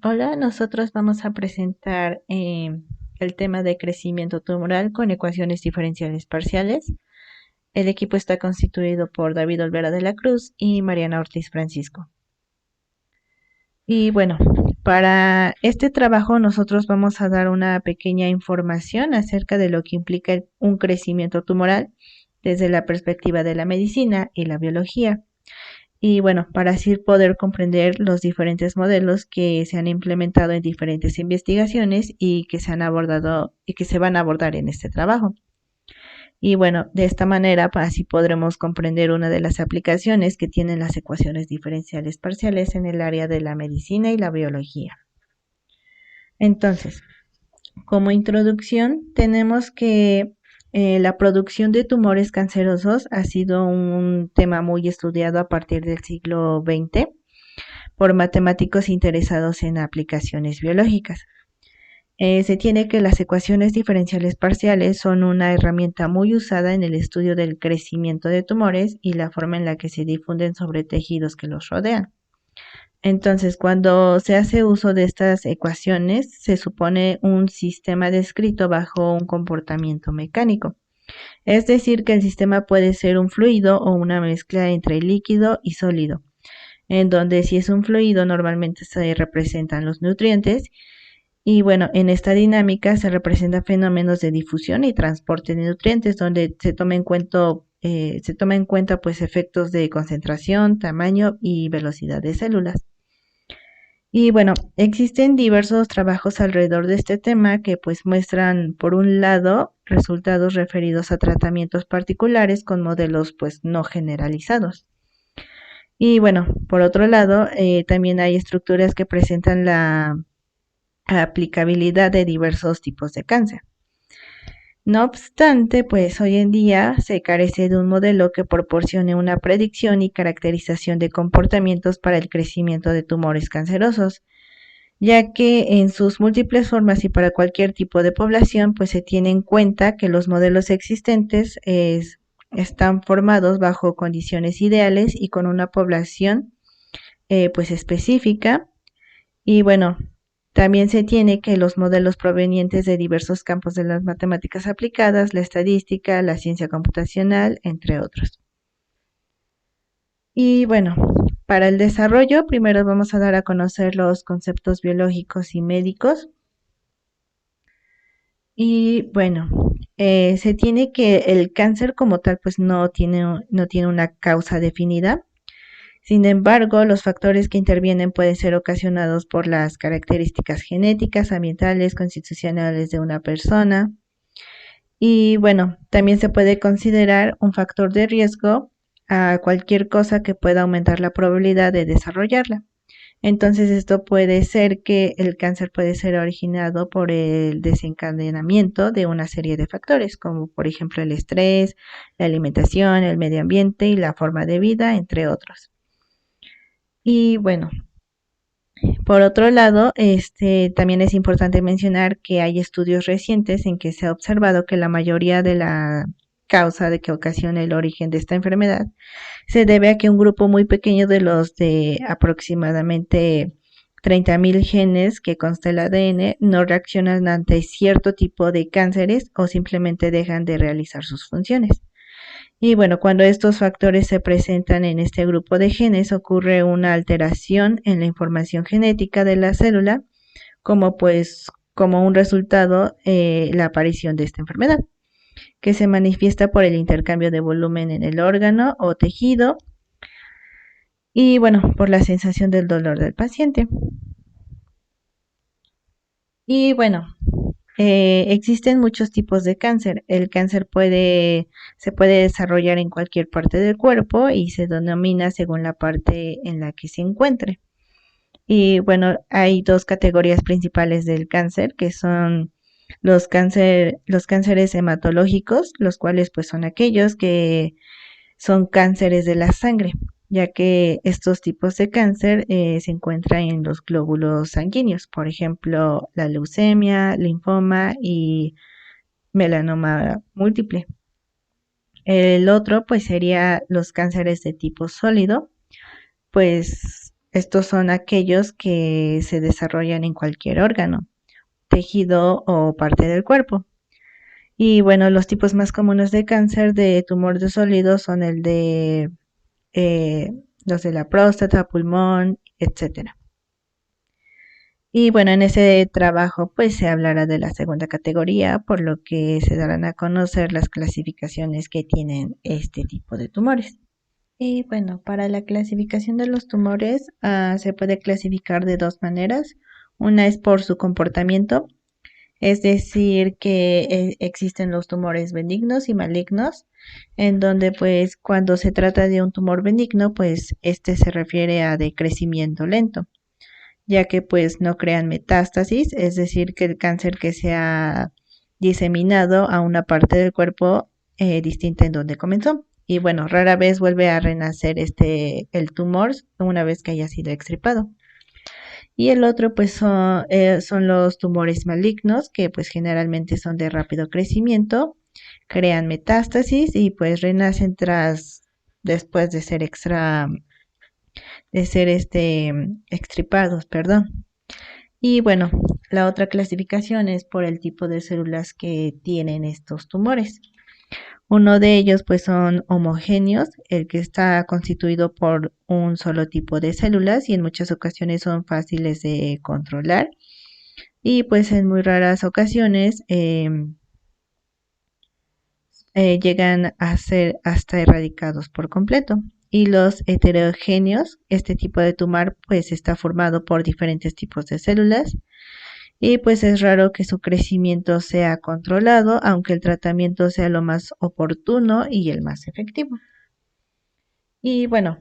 Hola, nosotros vamos a presentar el tema de crecimiento tumoral con ecuaciones diferenciales parciales. El equipo está constituido por David Olvera de la Cruz y Mariana Ortiz Francisco. Y bueno, para este trabajo nosotros vamos a dar una pequeña información acerca de lo que implica un crecimiento tumoral desde la perspectiva de la medicina y la biología. Y bueno, para así poder comprender los diferentes modelos que se han implementado en diferentes investigaciones y que se han abordado y que se van a abordar en este trabajo. Y bueno, de esta manera así podremos comprender una de las aplicaciones que tienen las ecuaciones diferenciales parciales en el área de la medicina y la biología. Entonces, como introducción, tenemos que la producción de tumores cancerosos ha sido un tema muy estudiado a partir del siglo XX por matemáticos interesados en aplicaciones biológicas. Se tiene que las ecuaciones diferenciales parciales son una herramienta muy usada en el estudio del crecimiento de tumores y la forma en la que se difunden sobre tejidos que los rodean. Entonces, cuando se hace uso de estas ecuaciones, se supone un sistema descrito bajo un comportamiento mecánico. Es decir, que el sistema puede ser un fluido o una mezcla entre líquido y sólido, en donde si es un fluido normalmente se representan los nutrientes y bueno, en esta dinámica se representan fenómenos de difusión y transporte de nutrientes, donde se toma en cuenta pues efectos de concentración, tamaño y velocidad de células. Y bueno, existen diversos trabajos alrededor de este tema que pues muestran, por un lado, resultados referidos a tratamientos particulares con modelos pues no generalizados. Y bueno, por otro lado, también hay estructuras que presentan la aplicabilidad de diversos tipos de cáncer. No obstante, pues hoy en día se carece de un modelo que proporcione una predicción y caracterización de comportamientos para el crecimiento de tumores cancerosos, ya que en sus múltiples formas y para cualquier tipo de población, pues se tiene en cuenta que los modelos existentes están formados bajo condiciones ideales y con una población pues específica. Y bueno, también se tiene que los modelos provenientes de diversos campos de las matemáticas aplicadas, la estadística, la ciencia computacional, entre otros. Y bueno, para el desarrollo, primero vamos a dar a conocer los conceptos biológicos y médicos. Y bueno, se tiene que el cáncer como tal pues no tiene una causa definida. Sin embargo, los factores que intervienen pueden ser ocasionados por las características genéticas, ambientales, constitucionales de una persona. Y bueno, también se puede considerar un factor de riesgo a cualquier cosa que pueda aumentar la probabilidad de desarrollarla. Entonces, esto puede ser que el cáncer puede ser originado por el desencadenamiento de una serie de factores, como por ejemplo el estrés, la alimentación, el medio ambiente y la forma de vida, entre otros. Y bueno, por otro lado, también es importante mencionar que hay estudios recientes en que se ha observado que la mayoría de la causa de que ocasiona el origen de esta enfermedad se debe a que un grupo muy pequeño de los de aproximadamente 30.000 genes que consta el ADN no reaccionan ante cierto tipo de cánceres o simplemente dejan de realizar sus funciones. Y bueno, cuando estos factores se presentan en este grupo de genes, ocurre una alteración en la información genética de la célula, como un resultado la aparición de esta enfermedad, que se manifiesta por el intercambio de volumen en el órgano o tejido y bueno, por la sensación del dolor del paciente. Y bueno, existen muchos tipos de cáncer. El cáncer se puede desarrollar en cualquier parte del cuerpo y se denomina según la parte en la que se encuentre. Y bueno, hay dos categorías principales del cáncer, que son los cánceres hematológicos, los cuales pues son aquellos que son cánceres de la sangre, ya que estos tipos de cáncer se encuentran en los glóbulos sanguíneos, por ejemplo, la leucemia, linfoma y melanoma múltiple. El otro, pues, sería los cánceres de tipo sólido, pues Estos son aquellos que se desarrollan en cualquier órgano, tejido o parte del cuerpo. Y bueno, los tipos más comunes de cáncer de tumor de sólido son el de eh, los de la próstata, pulmón, etcétera. Y bueno, en ese trabajo pues se hablará de la segunda categoría, por lo que se darán a conocer las clasificaciones que tienen este tipo de tumores. Y bueno, para la clasificación de los tumores se puede clasificar de dos maneras. Una es por su comportamiento, es decir, que existen los tumores benignos y malignos, en donde pues cuando se trata de un tumor benigno, pues este se refiere a de crecimiento lento, ya que pues no crean metástasis, es decir, que el cáncer que se ha diseminado a una parte del cuerpo distinta en donde comenzó. Y bueno, rara vez vuelve a renacer el tumor una vez que haya sido extirpado. Y el otro pues son los tumores malignos, que pues generalmente son de rápido crecimiento, crean metástasis y pues renacen después de ser extirpados, perdón. Y bueno, la otra clasificación es por el tipo de células que tienen estos tumores. Uno de ellos pues son homogéneos, el que está constituido por un solo tipo de células y en muchas ocasiones son fáciles de controlar y pues en muy raras ocasiones llegan a ser hasta erradicados por completo. Y los heterogéneos, este tipo de tumor pues está formado por diferentes tipos de células y pues es raro que su crecimiento sea controlado, aunque el tratamiento sea lo más oportuno y el más efectivo. Y bueno,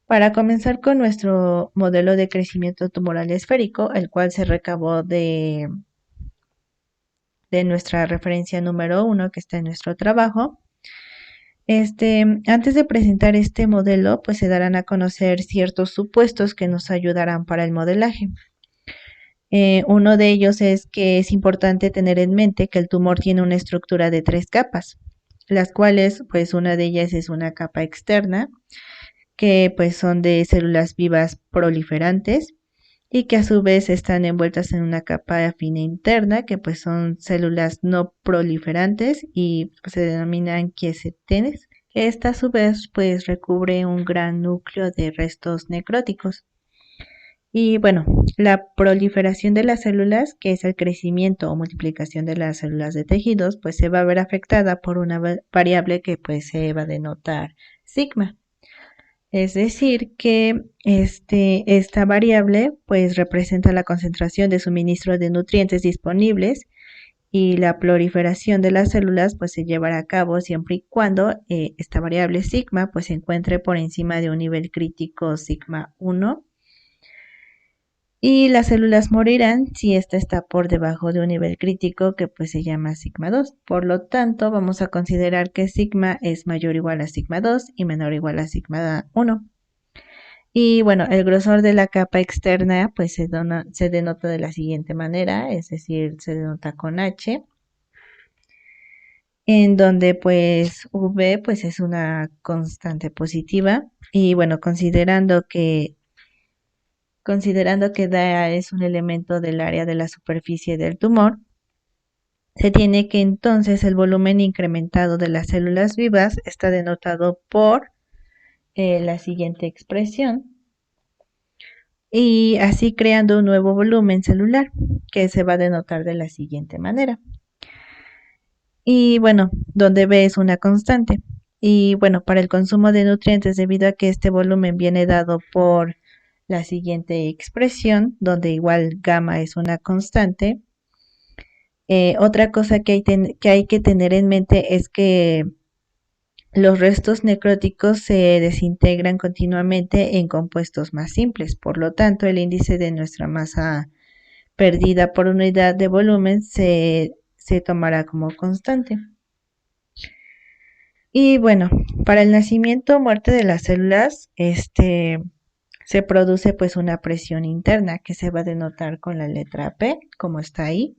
para comenzar con nuestro modelo de crecimiento tumoral esférico, el cual se recabó de nuestra referencia número 1 que está en nuestro trabajo. Antes de presentar este modelo, pues se darán a conocer ciertos supuestos que nos ayudarán para el modelaje. Uno de ellos es que es importante tener en mente que el tumor tiene una estructura de 3 capas, las cuales, pues una de ellas es una capa externa, que pues son de células vivas proliferantes y que a su vez están envueltas en una capa fina interna, que pues son células no proliferantes y se denominan quiesetenes, que esta a su vez pues recubre un gran núcleo de restos necróticos. Y bueno, la proliferación de las células, que es el crecimiento o multiplicación de las células de tejidos, pues se va a ver afectada por una variable que pues se va a denotar sigma. Es decir, que esta variable pues representa la concentración de suministro de nutrientes disponibles y la proliferación de las células pues se llevará a cabo siempre y cuando esta variable sigma pues se encuentre por encima de un nivel crítico sigma 1 y las células morirán si ésta está por debajo de un nivel crítico que pues se llama sigma 2. Por lo tanto, vamos a considerar que sigma es mayor o igual a sigma 2 y menor o igual a sigma 1. Y bueno, el grosor de la capa externa pues se denota de la siguiente manera, es decir, se denota con H, en donde pues V pues es una constante positiva y bueno, considerando que DA es un elemento del área de la superficie del tumor, se tiene que entonces el volumen incrementado de las células vivas está denotado por la siguiente expresión y así creando un nuevo volumen celular que se va a denotar de la siguiente manera. Y bueno, donde B es una constante. Y bueno, para el consumo de nutrientes, debido a que este volumen viene dado por la siguiente expresión, donde igual gamma es una constante. Otra cosa que hay que tener en mente es que los restos necróticos se desintegran continuamente en compuestos más simples. Por lo tanto, el índice de nuestra masa perdida por unidad de volumen se tomará como constante. Y bueno, para el nacimiento o muerte de las células, se produce pues una presión interna que se va a denotar con la letra P, como está ahí.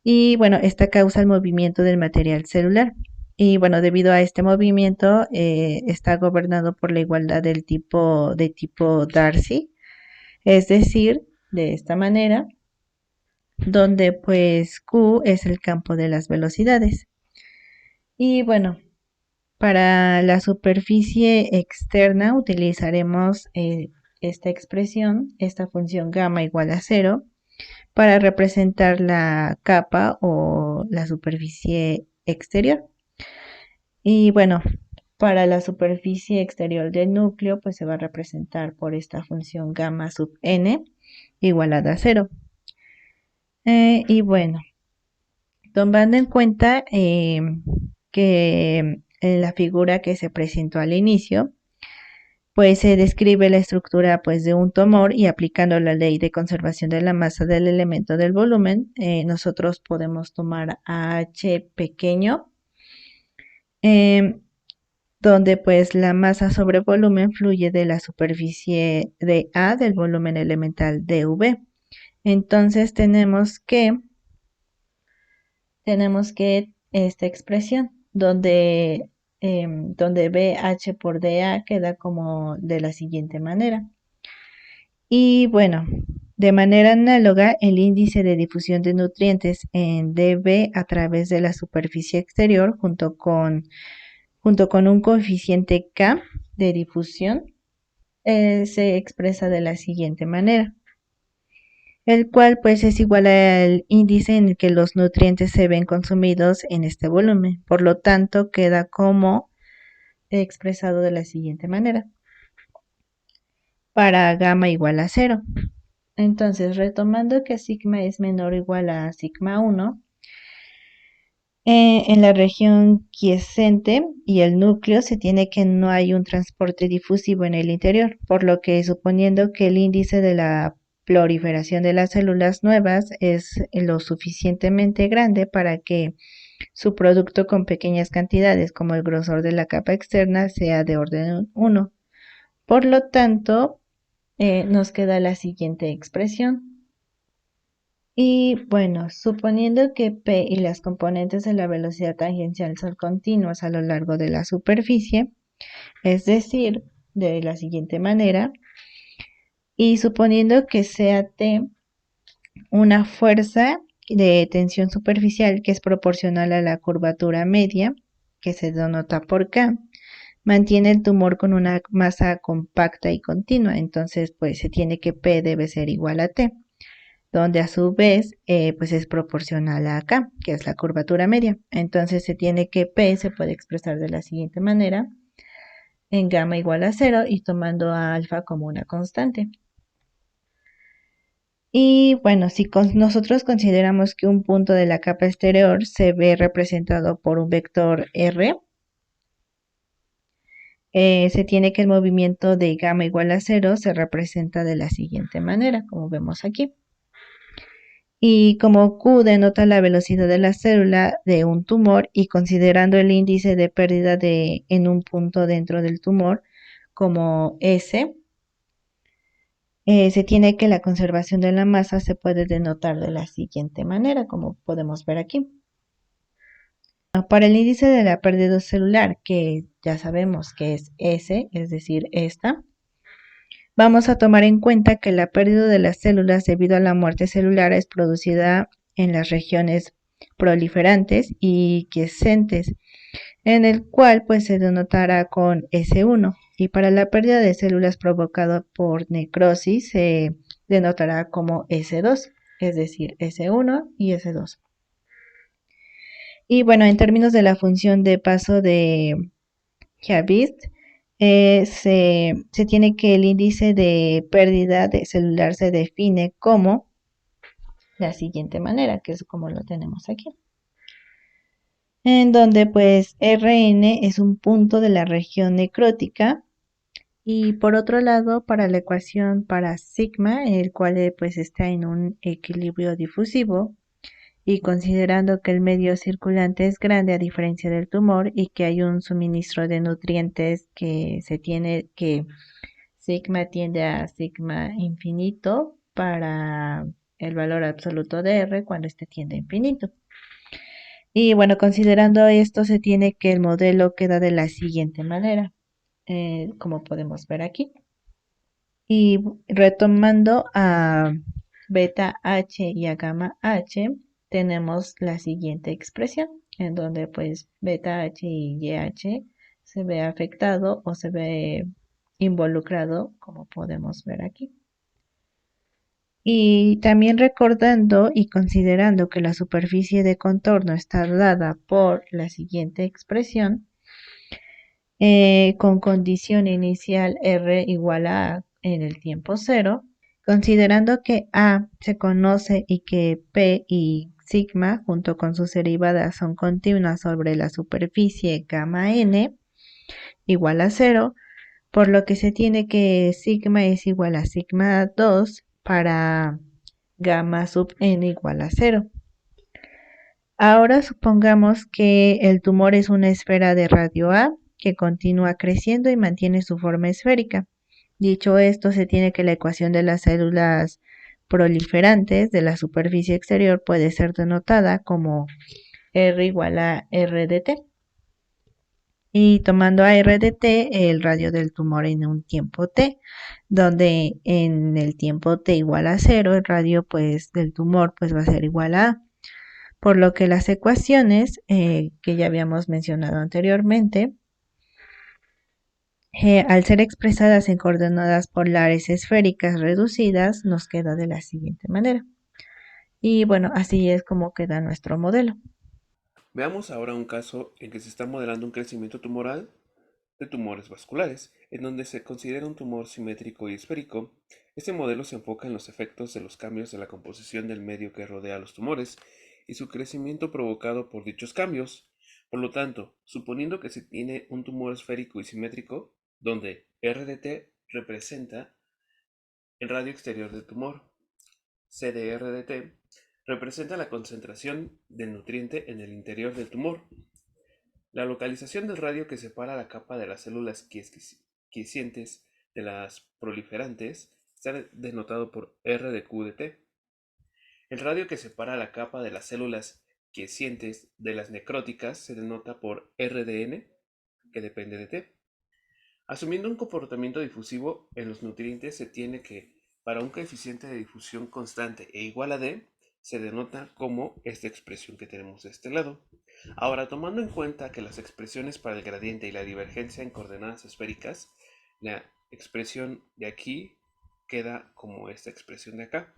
Y bueno, esta causa el movimiento del material celular. Y bueno, debido a este movimiento, está gobernado por la igualdad de tipo Darcy, es decir, de esta manera, donde pues Q es el campo de las velocidades. Y bueno, para la superficie externa utilizaremos esta expresión, esta función gamma igual a 0, para representar la capa o la superficie exterior. Y bueno, para la superficie exterior del núcleo, pues se va a representar por esta función gamma sub n igualada a 0. Y bueno, tomando en cuenta que en la figura que se presentó al inicio, pues se describe la estructura pues de un tumor y aplicando la ley de conservación de la masa del elemento del volumen, nosotros podemos tomar a H pequeño, eh, donde pues la masa sobre volumen fluye de la superficie de A del volumen elemental de V. Entonces tenemos que esta expresión donde BH por DA queda como de la siguiente manera. Y bueno, de manera análoga, el índice de difusión de nutrientes en dB a través de la superficie exterior junto con un coeficiente K de difusión se expresa de la siguiente manera, el cual pues es igual al índice en el que los nutrientes se ven consumidos en este volumen. Por lo tanto, queda como expresado de la siguiente manera, para gamma igual a 0. Entonces, retomando que sigma es menor o igual a sigma 1, en la región quiescente y el núcleo se tiene que no hay un transporte difusivo en el interior, por lo que suponiendo que el índice de la proliferación de las células nuevas es lo suficientemente grande para que su producto con pequeñas cantidades, como el grosor de la capa externa, sea de orden 1. Por lo tanto, nos queda la siguiente expresión. Y bueno, suponiendo que P y las componentes de la velocidad tangencial son continuas a lo largo de la superficie, es decir, de la siguiente manera, y suponiendo que sea T una fuerza de tensión superficial que es proporcional a la curvatura media, que se denota por K, mantiene el tumor con una masa compacta y continua, entonces pues se tiene que P debe ser igual a T, donde a su vez pues es proporcional a K, que es la curvatura media. Entonces se tiene que P se puede expresar de la siguiente manera, en gamma igual a 0 y tomando a alfa como una constante. Y bueno, si nosotros consideramos que un punto de la capa exterior se ve representado por un vector R, se tiene que el movimiento de gamma igual a 0 se representa de la siguiente manera, como vemos aquí. Y como Q denota la velocidad de la célula de un tumor y considerando el índice de pérdida en un punto dentro del tumor como S, se tiene que la conservación de la masa se puede denotar de la siguiente manera, como podemos ver aquí. Para el índice de la pérdida celular, que ya sabemos que es S, es decir, esta, vamos a tomar en cuenta que la pérdida de las células debido a la muerte celular es producida en las regiones proliferantes y quiescentes, en el cual pues se denotará con S1 y para la pérdida de células provocada por necrosis se denotará como S2, es decir, S1 y S2. Y bueno, en términos de la función de paso de Herbst, se tiene que el índice de pérdida de celular se define como la siguiente manera, que es como lo tenemos aquí, en donde pues Rn es un punto de la región necrótica y por otro lado para la ecuación para sigma, el cual pues está en un equilibrio difusivo y considerando que el medio circulante es grande a diferencia del tumor y que hay un suministro de nutrientes que se tiene que sigma tiende a sigma infinito para el valor absoluto de R cuando este tiende a infinito. Y bueno, considerando esto, se tiene que el modelo queda de la siguiente manera, como podemos ver aquí. Y retomando a beta H y a gamma H, tenemos la siguiente expresión, en donde pues beta H y YH se ve afectado o se ve involucrado, como podemos ver aquí. Y también recordando y considerando que la superficie de contorno está dada por la siguiente expresión, con condición inicial R igual a en el tiempo cero, considerando que A se conoce y que P y sigma junto con sus derivadas son continuas sobre la superficie gamma n igual a cero, por lo que se tiene que sigma es igual a sigma 2 para gamma sub n igual a cero. Ahora supongamos que el tumor es una esfera de radio A que continúa creciendo y mantiene su forma esférica. Dicho esto, se tiene que la ecuación de las células proliferantes de la superficie exterior puede ser denotada como R igual a R de T. Y tomando a R de T el radio del tumor en un tiempo T, donde en el tiempo T igual a cero, el radio pues del tumor pues va a ser igual a A. Por lo que las ecuaciones que ya habíamos mencionado anteriormente, al ser expresadas en coordenadas polares esféricas reducidas, nos queda de la siguiente manera. Y bueno, así es como queda nuestro modelo. Veamos ahora un caso en que se está modelando un crecimiento tumoral de tumores vasculares, en donde se considera un tumor simétrico y esférico. Este modelo se enfoca en los efectos de los cambios de la composición del medio que rodea a los tumores y su crecimiento provocado por dichos cambios. Por lo tanto, suponiendo que se tiene un tumor esférico y simétrico, donde R de T representa el radio exterior del tumor, C de R de T representa la concentración del nutriente en el interior del tumor. La localización del radio que separa la capa de las células quiescentes de las proliferantes está denotado por R de Q de T. El radio que separa la capa de las células quiescentes de las necróticas se denota por R de N, que depende de T. Asumiendo un comportamiento difusivo en los nutrientes, se tiene que, para un coeficiente de difusión constante e igual a D, se denota como esta expresión que tenemos de este lado. Ahora, tomando en cuenta que las expresiones para el gradiente y la divergencia en coordenadas esféricas, la expresión de aquí queda como esta expresión de acá.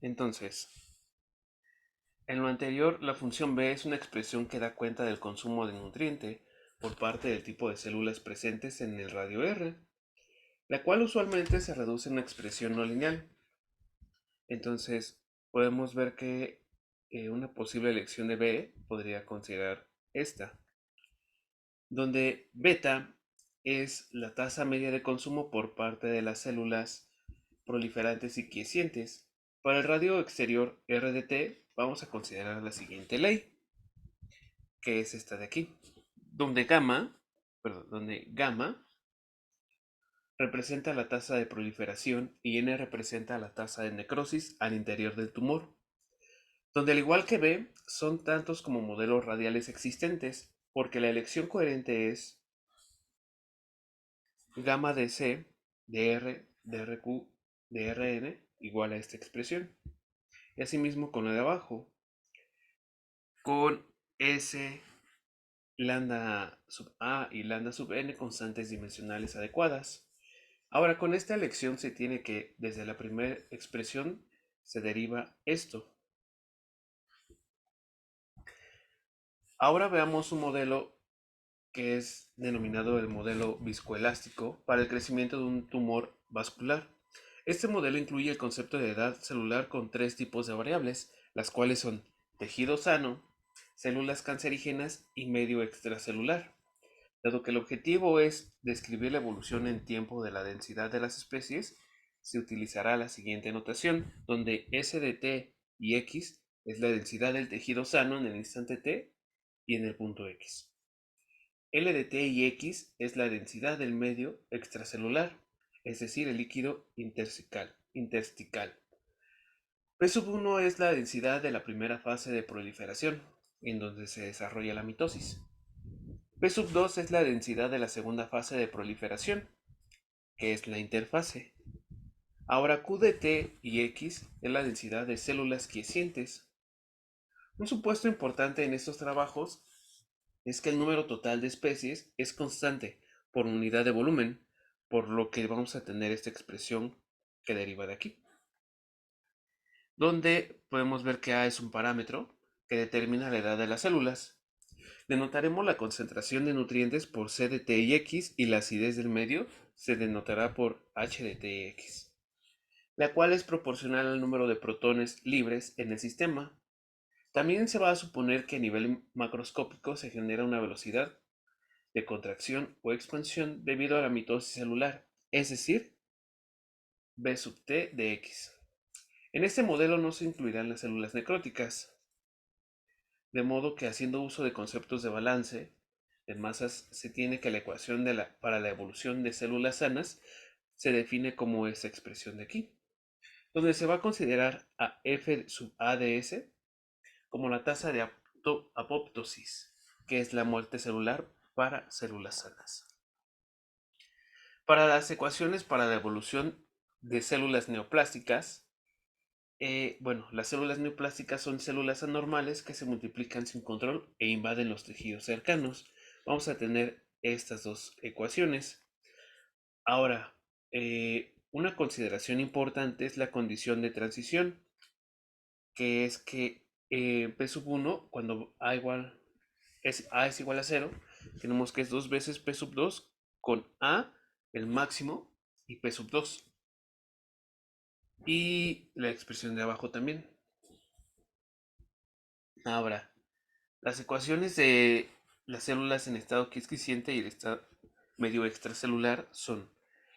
Entonces, en lo anterior, la función B es una expresión que da cuenta del consumo de nutriente por parte del tipo de células presentes en el radio R, la cual usualmente se reduce a una expresión no lineal. Entonces, podemos ver que una posible elección de B podría considerar esta, donde beta es la tasa media de consumo por parte de las células proliferantes y quiescentes. Para el radio exterior R de T, vamos a considerar la siguiente ley, que es esta de aquí, donde gamma representa la tasa de proliferación y N representa la tasa de necrosis al interior del tumor, donde al igual que B son tantos como modelos radiales existentes, porque la elección coherente es gamma de C de R de RQ de Rn igual a esta expresión. Y asimismo con la de abajo, con S lambda sub A y lambda sub N constantes dimensionales adecuadas. Ahora con esta elección se tiene que desde la primera expresión se deriva esto. Ahora veamos un modelo que es denominado el modelo viscoelástico para el crecimiento de un tumor vascular. Este modelo incluye el concepto de edad celular con tres tipos de variables, las cuales son tejido sano, células cancerígenas y medio extracelular. Dado que el objetivo es describir la evolución en tiempo de la densidad de las especies, se utilizará la siguiente notación, donde S de T y X es la densidad del tejido sano en el instante T y en el punto X. L de T y X es la densidad del medio extracelular, es decir, el líquido intersticial. P1 es la densidad de la primera fase de proliferación, en donde se desarrolla la mitosis. P2 es la densidad de la segunda fase de proliferación, que es la interfase. Ahora Q de T y X es la densidad de células quiescentes. Un supuesto importante en estos trabajos es que el número total de especies es constante por unidad de volumen, por lo que vamos a tener esta expresión que deriva de aquí, donde podemos ver que A es un parámetro que determina la edad de las células. Denotaremos la concentración de nutrientes por C de T y X y la acidez del medio se denotará por H de T y X, la cual es proporcional al número de protones libres en el sistema. También se va a suponer que a nivel macroscópico se genera una velocidad de contracción o expansión debido a la mitosis celular, es decir, B sub T de X. En este modelo no se incluirán las células necróticas, de modo que haciendo uso de conceptos de balance de masas se tiene que la ecuación para la evolución de células sanas se define como esta expresión de aquí, donde se va a considerar a F sub A de S como la tasa de apoptosis, que es la muerte celular para células sanas. Para las ecuaciones para la evolución de células neoplásticas, las células neoplásticas son células anormales que se multiplican sin control e invaden los tejidos cercanos. Vamos a tener estas dos ecuaciones. Ahora, una consideración importante es la condición de transición, que es que P sub 1, cuando A es igual a 0, tenemos que es 2 veces P sub 2 con A, el máximo, y P sub 2. Y la expresión de abajo también. Ahora, las ecuaciones de las células en estado quiesciciente y el estado medio extracelular son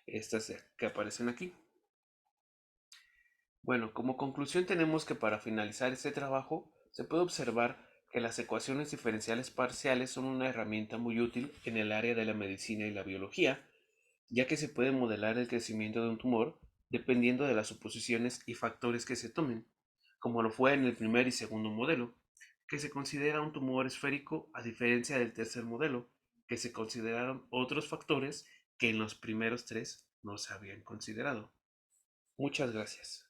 estas que aparecen aquí. Bueno, como conclusión tenemos que para finalizar este trabajo se puede observar que las ecuaciones diferenciales parciales son una herramienta muy útil en el área de la medicina y la biología, ya que se puede modelar el crecimiento de un tumor dependiendo de las suposiciones y factores que se tomen, como lo fue en el primer y segundo modelo, que se considera un tumor esférico a diferencia del tercer modelo, que se consideraron otros factores que en los primeros tres no se habían considerado. Muchas gracias.